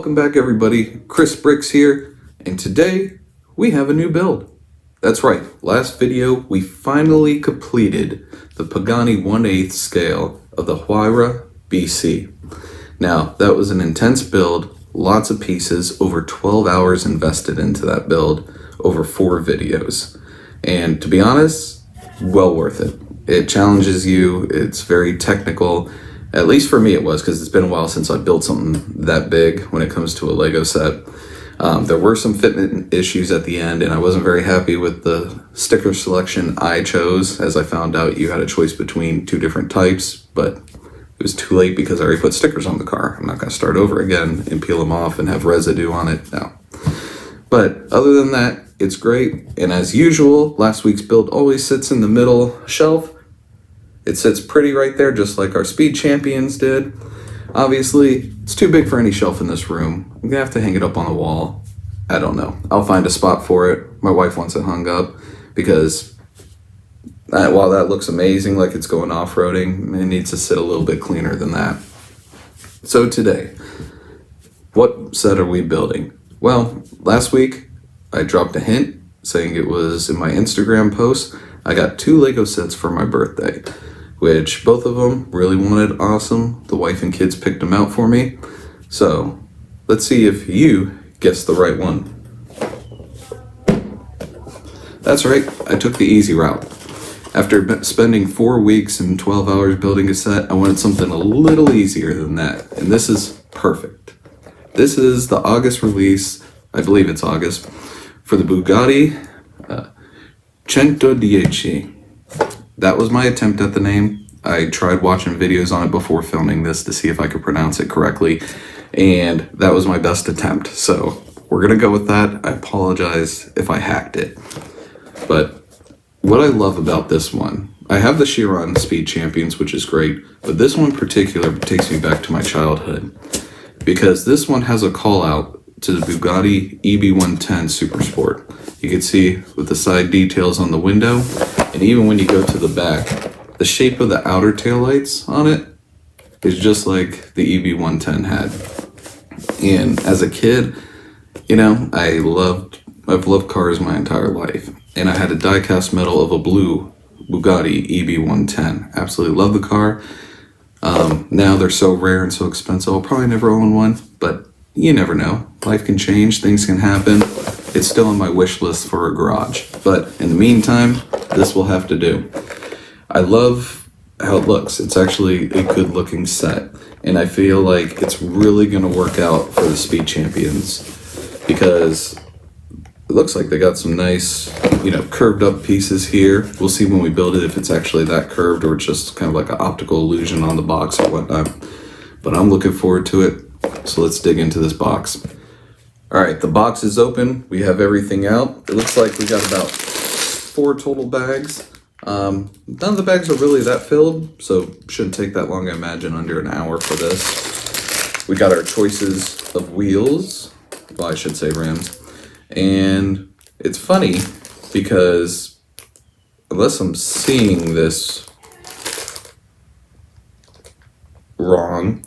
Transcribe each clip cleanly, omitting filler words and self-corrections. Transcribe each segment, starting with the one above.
Welcome back everybody, Chris Bricks here, and today we have a new build. That's right, last video we finally completed the Pagani 1/8 scale of the Huayra BC. Now that was an intense build, lots of pieces, over 12 hours invested into that build, over 4 videos. And to be honest, well worth it. It challenges you, it's very technical. At least for me it was, because it's been a while since I built something that big when it comes to a Lego set. There were some fitment issues at the end, and I wasn't very happy with the sticker selection I chose, as I found out you had a choice between 2 different types, but it was too late because I already put stickers on the car. I'm not going to start over again and peel them off and have residue on it, no. But other than that, it's great, and as usual, last week's build always sits in the middle shelf. It sits pretty right there, just like our Speed Champions did. Obviously, it's too big for any shelf in this room. I'm gonna have to hang it up on the wall. I don't know. I'll find a spot for it. My wife wants it hung up because while that looks amazing, like it's going off-roading, it needs to sit a little bit cleaner than that. So today, what set are we building? Well, last week, I dropped a hint saying it was in my Instagram post. I got 2 Lego sets for my birthday, which both of them really wanted awesome. The wife and kids picked them out for me. So let's see if you guessed the right one. That's right, I took the easy route. After spending 4 weeks and 12 hours building a set, I wanted something a little easier than that, and this is perfect. This is the August release, I believe it's August, for the Bugatti Centodieci. That was my attempt at the name. I tried watching videos on it before filming this to see if I could pronounce it correctly, and that was my best attempt. So we're gonna go with that. I apologize if I hacked it. But what I love about this one, I have the Chiron Speed Champions, which is great, but this one in particular takes me back to my childhood, because this one has a call out to the Bugatti EB110 Super Sport. You can see with the side details on the window, and even when you go to the back, the shape of the outer taillights on it is just like the EB110 had. And as a kid, you know, I've loved cars my entire life, and I had a die-cast metal of a blue Bugatti EB110. Absolutely love the car. Now they're so rare and so expensive, I'll probably never own one, but you never know. Life can change, things can happen. It's still on my wish list for a garage. But in the meantime, this will have to do. I love how it looks. It's actually a good looking set. And I feel like it's really gonna work out for the Speed Champions, because it looks like they got some nice, curved up pieces here. We'll see when we build it if it's actually that curved or it's just kind of like an optical illusion on the box or whatnot. But I'm looking forward to it. So let's dig into this box. All right, the box is open. We have everything out. It looks like we got about 4 total bags. None of the bags are really that filled, so shouldn't take that long, I imagine, under an hour for this. We got our choices of wheels. Well, I should say rims. And it's funny because unless I'm seeing this wrong,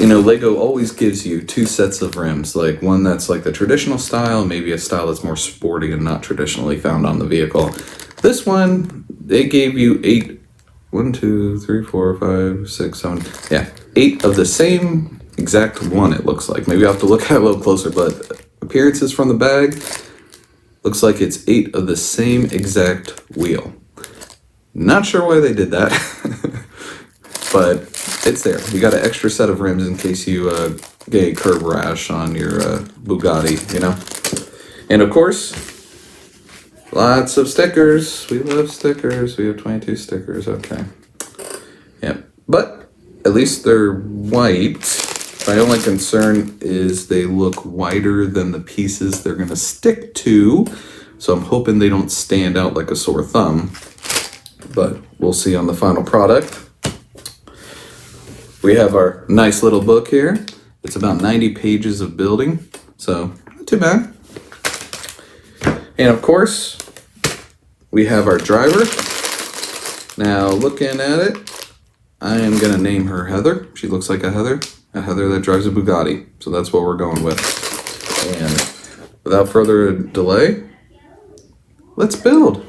Lego always gives you 2 sets of rims, like one that's like the traditional style, maybe a style that's more sporty and not traditionally found on the vehicle. This one, they gave you 8 of the same exact one, it looks like. Maybe I'll have to look at it a little closer, but appearances from the bag, looks like it's 8 of the same exact wheel. Not sure why they did that, but it's there. You got an extra set of rims in case you get a curb rash on your Bugatti, And of course, lots of stickers. We love stickers. We have 22 stickers, okay. Yep, but at least they're white. My only concern is they look wider than the pieces they're gonna stick to, so I'm hoping they don't stand out like a sore thumb, but we'll see on the final product. We have our nice little book here. It's about 90 pages of building, so not too bad. And of course, we have our driver. Now looking at it, I am gonna name her Heather. She looks like a Heather. a Heather that drives a Bugatti. So that's what we're going with. And without further delay, let's build.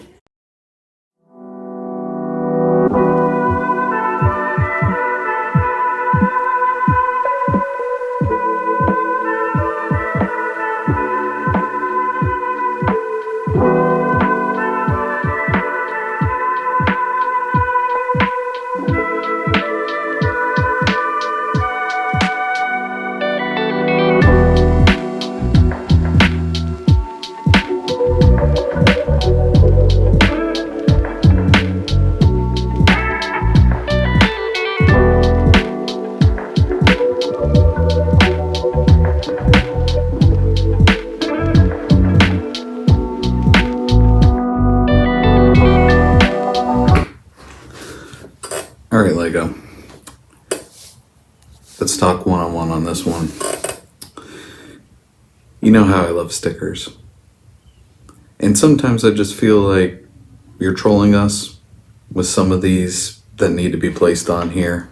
All right, LEGO. Let's talk one-on-one on this one. You know how I love stickers. And sometimes I just feel like you're trolling us with some of these that need to be placed on here.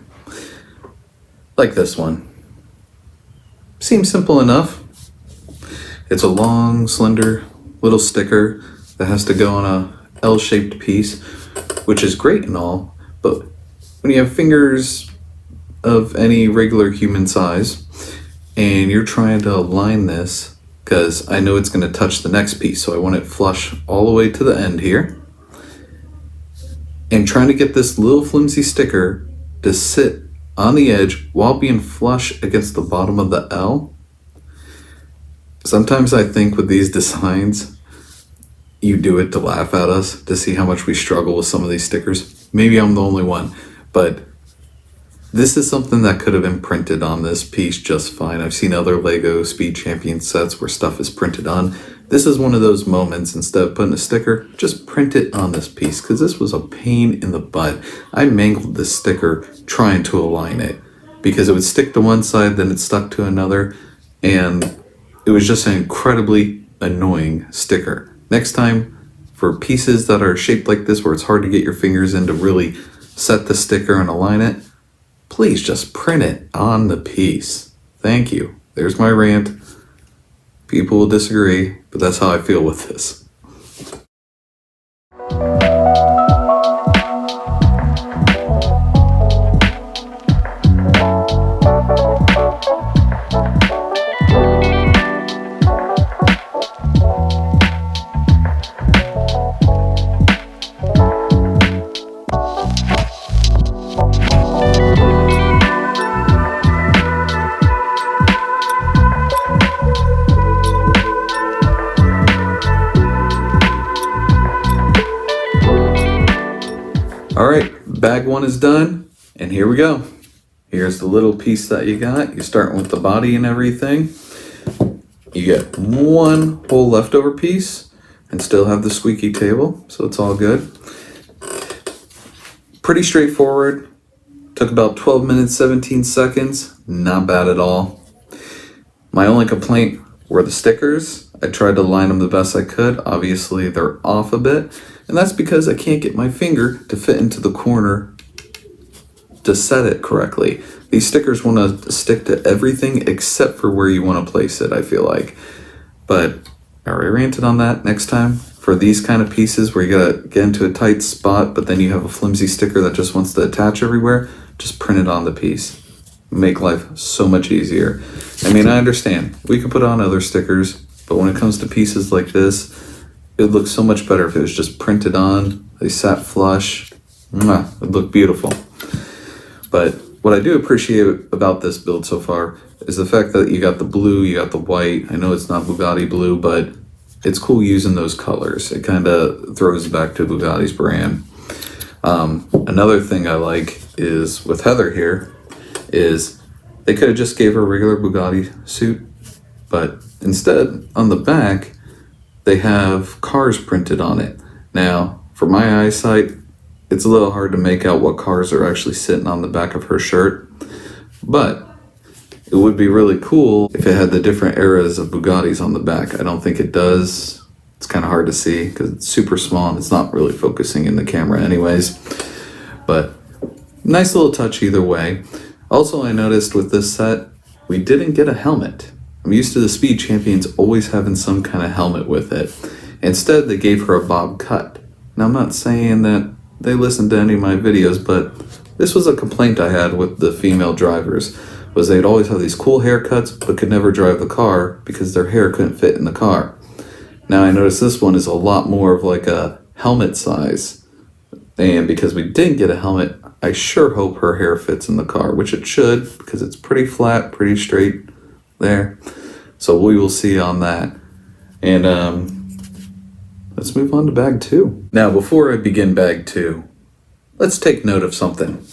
Like this one. Seems simple enough. It's a long, slender little sticker that has to go on a L-shaped piece, which is great and all, but when you have fingers of any regular human size and you're trying to align this, because I know it's going to touch the next piece, so I want it flush all the way to the end here, and trying to get this little flimsy sticker to sit on the edge while being flush against the bottom of the L. Sometimes I think with these designs, you do it to laugh at us, to see how much we struggle with some of these stickers. Maybe I'm the only one. But this is something that could have been printed on this piece just fine. I've seen other LEGO Speed Champion sets where stuff is printed on. This is one of those moments, instead of putting a sticker, just print it on this piece, because this was a pain in the butt. I mangled this sticker trying to align it, because it would stick to one side, then it stuck to another, and it was just an incredibly annoying sticker. Next time, for pieces that are shaped like this, where it's hard to get your fingers in to really set the sticker and align it, please just print it on the piece. Thank you. There's my rant. People will disagree, but that's how I feel with this. All right, bag one is done, and here we go. Here's the little piece that you got. You're starting with the body and everything. You get one whole leftover piece and still have the squeaky table, so it's all good. Pretty straightforward. Took about 12 minutes, 17 seconds. Not bad at all. My only complaint were the stickers. I tried to line them the best I could. Obviously, they're off a bit. And that's because I can't get my finger to fit into the corner to set it correctly. These stickers want to stick to everything except for where you want to place it, I feel like. But I already ranted on that. Next time, for these kind of pieces where you gotta get into a tight spot, but then you have a flimsy sticker that just wants to attach everywhere, just print it on the piece. Make life so much easier. I mean, I understand. We could put on other stickers, but when it comes to pieces like this, it would look so much better if it was just printed on. They sat flush. It would look beautiful. But what I do appreciate about this build so far is the fact that you got the blue, you got the white. I know it's not Bugatti blue, but it's cool using those colors. It kind of throws back to Bugatti's brand. Another thing I like is with Heather here is they could have just gave her a regular Bugatti suit, but instead on the back, they have cars printed on it. Now, for my eyesight, it's a little hard to make out what cars are actually sitting on the back of her shirt, but it would be really cool if it had the different eras of Bugattis on the back. I don't think it does. It's kind of hard to see because it's super small and it's not really focusing in the camera anyways. But nice little touch either way. Also, I noticed with this set, we didn't get a helmet. I'm used to the Speed Champions always having some kind of helmet with it. Instead, they gave her a bob cut. Now, I'm not saying that they listened to any of my videos, but this was a complaint I had with the female drivers, was they'd always have these cool haircuts, but could never drive the car because their hair couldn't fit in the car. Now, I noticed this one is a lot more of like a helmet size. And because we didn't get a helmet, I sure hope her hair fits in the car, which it should, because it's pretty flat, pretty straight there. So we will see on that. And let's move on to bag 2. Now, before I begin bag 2, let's take note of something.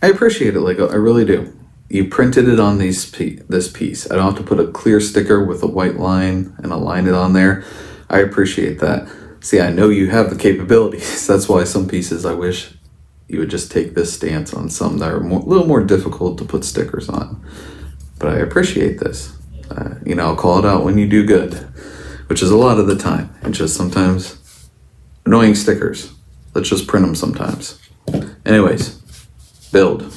I appreciate it, LEGO, I really do. You printed it on this piece. I don't have to put a clear sticker with a white line and align it on there. I appreciate that. See, I know you have the capabilities. That's why some pieces I wish you would just take this stance on some that are a little more difficult to put stickers on. But I appreciate this. I'll call it out when you do good, which is a lot of the time. And just sometimes annoying stickers. Let's just print them sometimes. Anyways, build.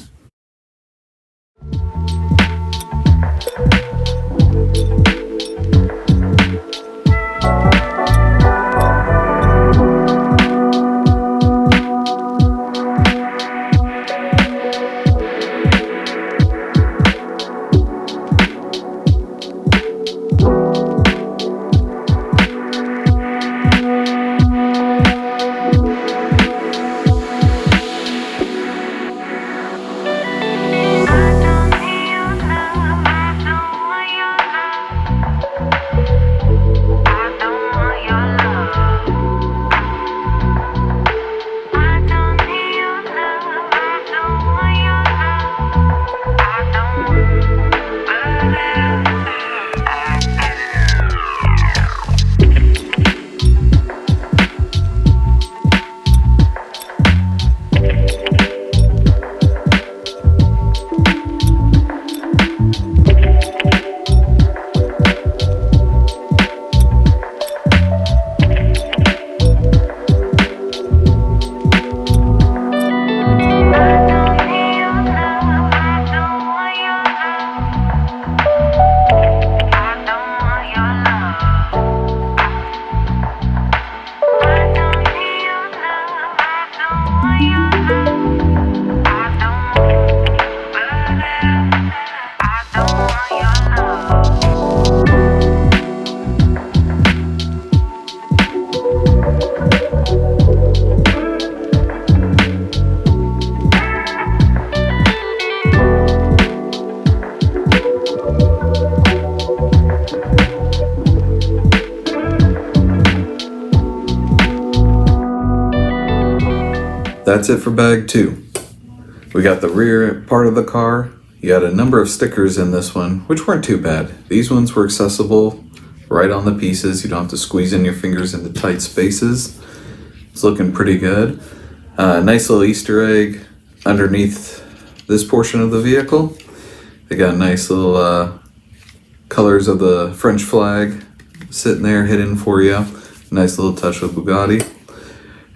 That's it for bag 2. We got the rear part of the car. You had a number of stickers in this one, which weren't too bad. These ones were accessible right on the pieces. You don't have to squeeze in your fingers into tight spaces. It's looking pretty good. Nice little Easter egg underneath this portion of the vehicle. They got nice little colors of the French flag sitting there hidden for you. Nice little touch with Bugatti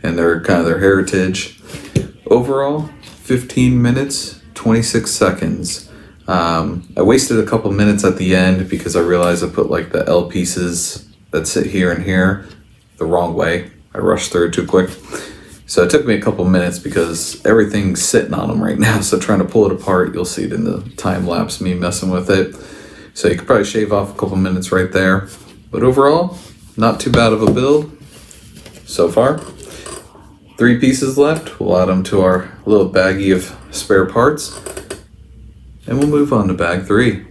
and their kind of their heritage. Overall, 15 minutes, 26 seconds. I wasted a couple minutes at the end because I realized I put like the L pieces that sit here and here the wrong way. I rushed through it too quick. So it took me a couple minutes because everything's sitting on them right now. So trying to pull it apart, you'll see it in the time lapse, me messing with it. So you could probably shave off a couple minutes right there. But overall, not too bad of a build so far. 3 pieces left. We'll add them to our little baggie of spare parts. And we'll move on to bag 3.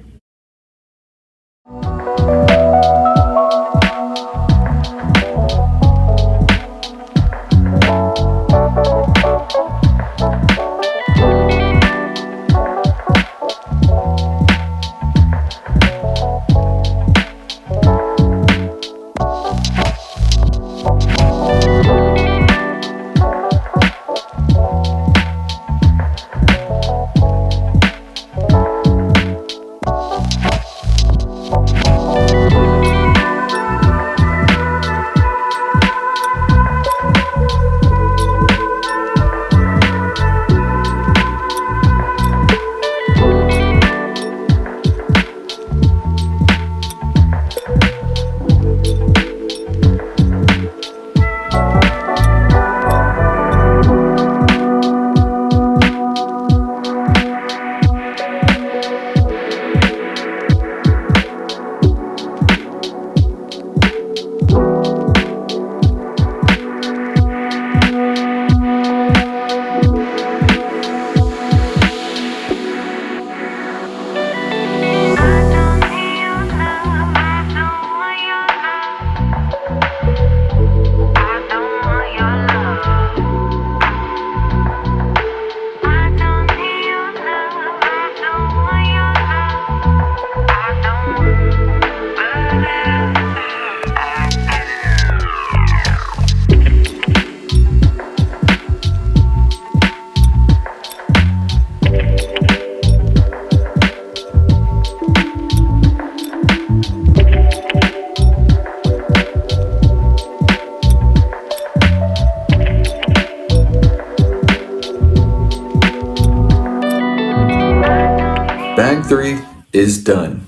3 is done.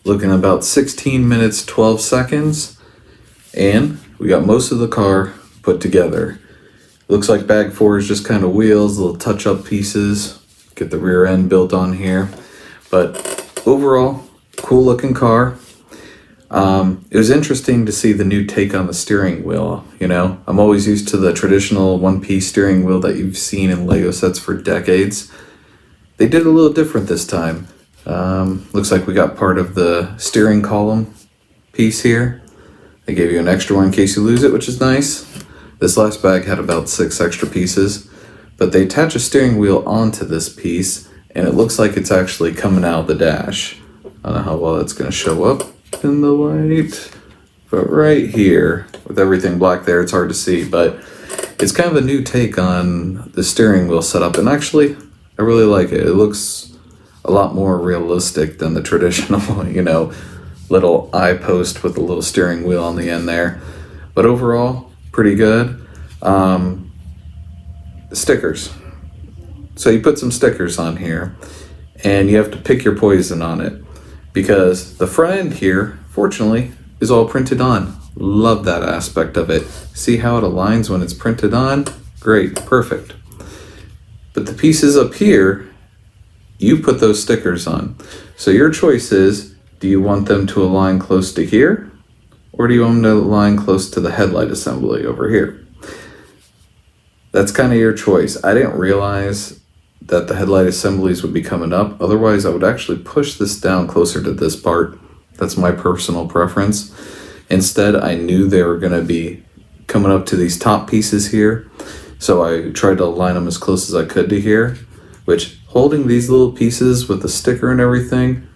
Looking about 16 minutes, 12 seconds, and we got most of the car put together. Looks like bag 4 is just kind of wheels, little touch-up pieces, get the rear end built on here. But overall, cool looking car. It was interesting to see the new take on the steering wheel. You know, I'm always used to the traditional one-piece steering wheel that you've seen in LEGO sets for decades. They did a little different this time. Looks like we got part of the steering column piece here. They gave you an extra one in case you lose it, which is nice. This last bag had about 6 extra pieces, but they attach a steering wheel onto this piece, and it looks like it's actually coming out of the dash. I don't know how well that's going to show up in the light, but right here, with everything black there, it's hard to see, but it's kind of a new take on the steering wheel setup, and actually, I really like it. It looks a lot more realistic than the traditional, you know, little eye post with a little steering wheel on the end there. But overall, pretty good. Stickers. So you put some stickers on here, and you have to pick your poison on it, because the front end here, fortunately, is all printed on. Love that aspect of it. See how it aligns when it's printed on? Great, perfect. But the pieces up here, you put those stickers on. So your choice is, do you want them to align close to here? Or do you want them to align close to the headlight assembly over here? That's kind of your choice. I didn't realize that the headlight assemblies would be coming up. Otherwise, I would actually push this down closer to this part. That's my personal preference. Instead, I knew they were going to be coming up to these top pieces here. So I tried to align them as close as I could to here, which holding these little pieces with the sticker and everything,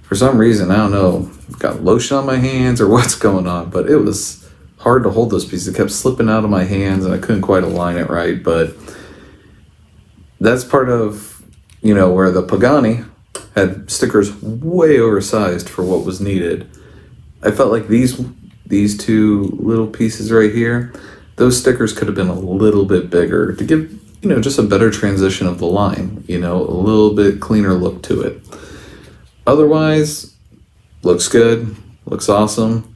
for some reason, I don't know, got lotion on my hands or what's going on, but it was hard to hold those pieces. It kept slipping out of my hands and I couldn't quite align it right, but that's part of, you know, where the Pagani had stickers way oversized for what was needed. I felt like these two little pieces right here, those stickers could have been a little bit bigger to give, you know, just a better transition of the line, you know, a little bit cleaner look to it. Otherwise, looks good, looks awesome,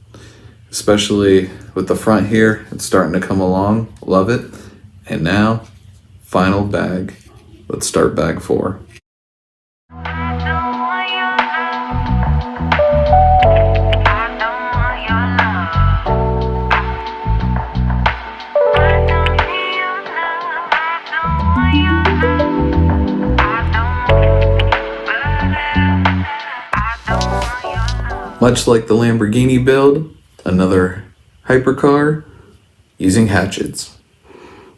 especially with the front here. It's starting to come along, love it. And now, final bag. Let's start bag 4. Much like the Lamborghini build, another hypercar using hatchets.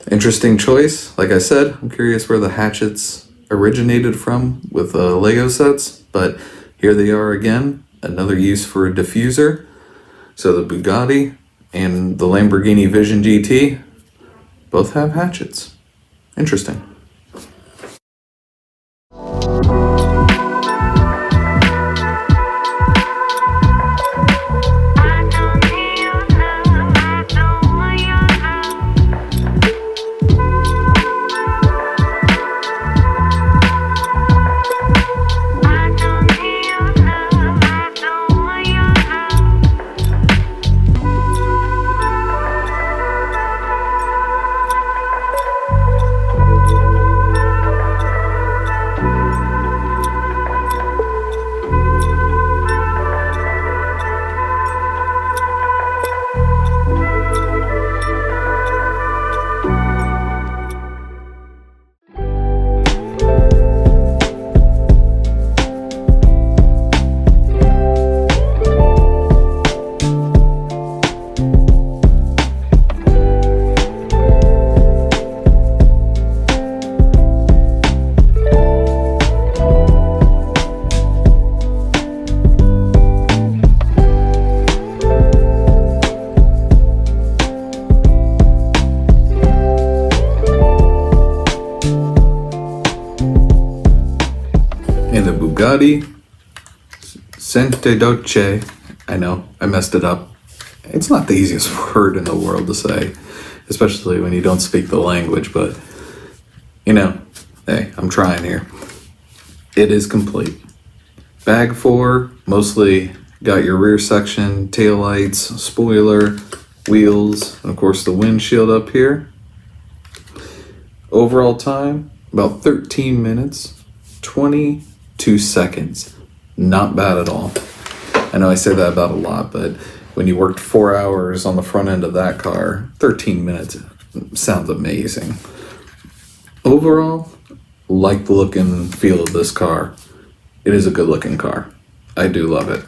Interesting choice. Like I said, I'm curious where the hatchets originated from with LEGO sets, but here they are again, another use for a diffuser. So the Bugatti and the Lamborghini Vision GT both have hatchets. Interesting. And the Bugatti Centodieci, I know, I messed it up. It's not the easiest word in the world to say, especially when you don't speak the language, but, you know, hey, I'm trying here. it is complete. Bag 4, mostly got your rear section, tail lights, spoiler, wheels, and of course the windshield up here. Overall time, about 13 minutes, 22 seconds. Not bad at all. I know I say that about a lot, but when you worked 4 hours on the front end of that car, 13 minutes sounds amazing. Overall, like the look and feel of this car. It is a good looking car. I do love it.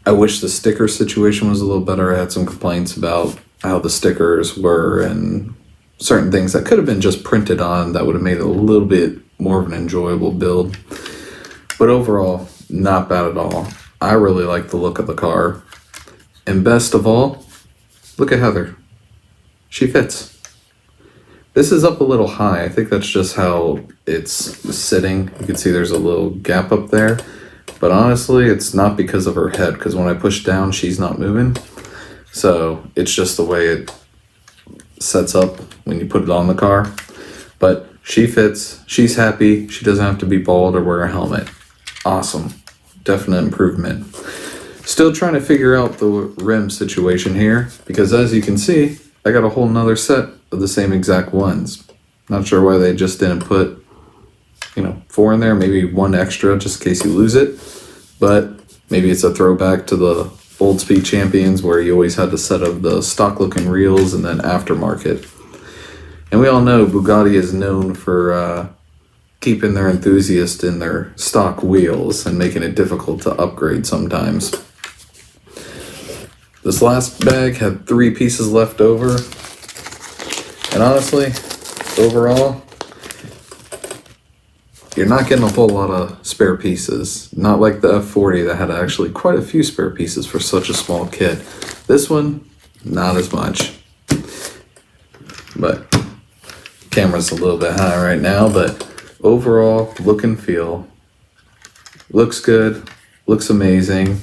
I wish the sticker situation was a little better. I had some complaints about how the stickers were and certain things that could have been just printed on that would have made it a little bit more of an enjoyable build. But overall, not bad at all. I really like the look of the car. And best of all, look at Heather. She fits. This is up a little high. I think that's just how it's sitting. You can see there's a little gap up there. But honestly, it's not because of her head, because when I push down, she's not moving. So it's just the way it sets up when you put it on the car. But she fits. She's happy. She doesn't have to be bald or wear a helmet. Awesome. Definite improvement. Still trying to figure out the rim situation here, because as you can see, I got a whole nother set of the same exact ones. Not sure why they just didn't put, 4 in there, maybe 1 extra just in case you lose it. But maybe it's a throwback to the old Speed Champions where you always had the set of the stock looking reels and then aftermarket. And we all know Bugatti is known for keeping their enthusiast in their stock wheels and making it difficult to upgrade sometimes. This last bag had 3 pieces left over. And honestly, overall, you're not getting a whole lot of spare pieces. Not like the F40 that had actually quite a few spare pieces for such a small kit. This one, not as much. But camera's a little bit high right now, but overall, look and feel. Looks good, looks amazing.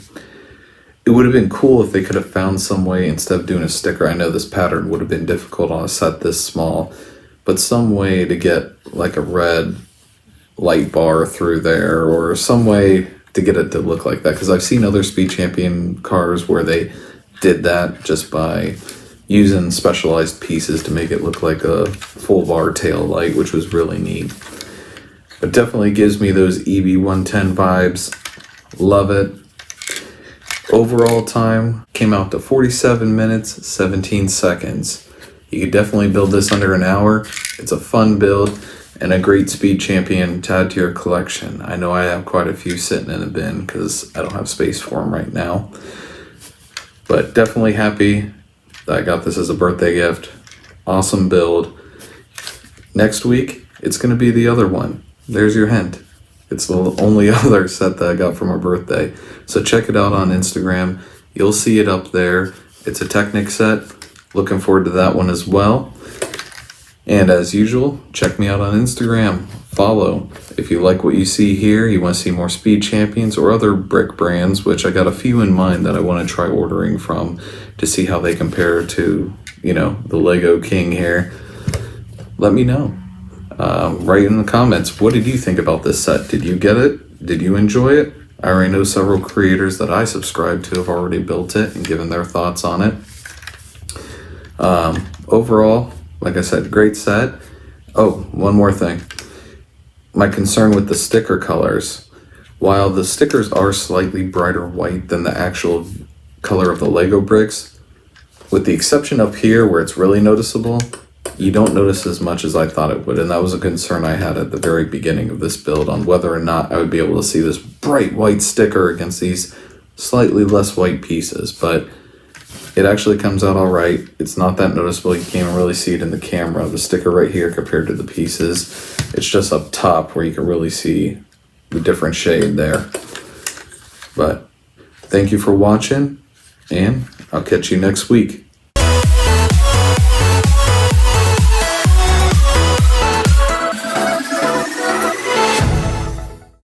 It would have been cool if they could have found some way, instead of doing a sticker, I know this pattern would have been difficult on a set this small, but some way to get like a red light bar through there, or some way to get it to look like that, because I've seen other Speed Champion cars where they did that just by using specialized pieces to make it look like a full bar tail light, which was really neat. It definitely gives me those EB110 vibes. Love it. Overall time came out to 47 minutes, 17 seconds. You could definitely build this under an hour. It's a fun build and a great Speed Champion to add to your collection. I know I have quite a few sitting in a bin because I don't have space for them right now. But definitely happy that I got this as a birthday gift. Awesome build. Next week, it's going to be the other one. There's your hint. It's the only other set that I got for my birthday. So check it out on Instagram. You'll see it up there. It's a Technic set. Looking forward to that one as well. And as usual, check me out on Instagram. Follow. If you like what you see here, you want to see more Speed Champions or other brick brands, which I got a few in mind that I want to try ordering from to see how they compare to, the Lego King here. Let me know. Write in the comments, what did you think about this set? Did you get it? Did you enjoy it? I already know several creators that I subscribe to have already built it and given their thoughts on it. Overall, like I said, great set. Oh, one more thing. My concern with the sticker colors. While the stickers are slightly brighter white than the actual color of the Lego bricks, with the exception up here where it's really noticeable, you don't notice as much as I thought it would, and that was a concern I had at the very beginning of this build on whether or not I would be able to see this bright white sticker against these slightly less white pieces, but it actually comes out all right. It's not that noticeable. You can't even really see it in the camera. The sticker right here compared to the pieces, it's just up top where you can really see the different shade there. But thank you for watching, and I'll catch you next week.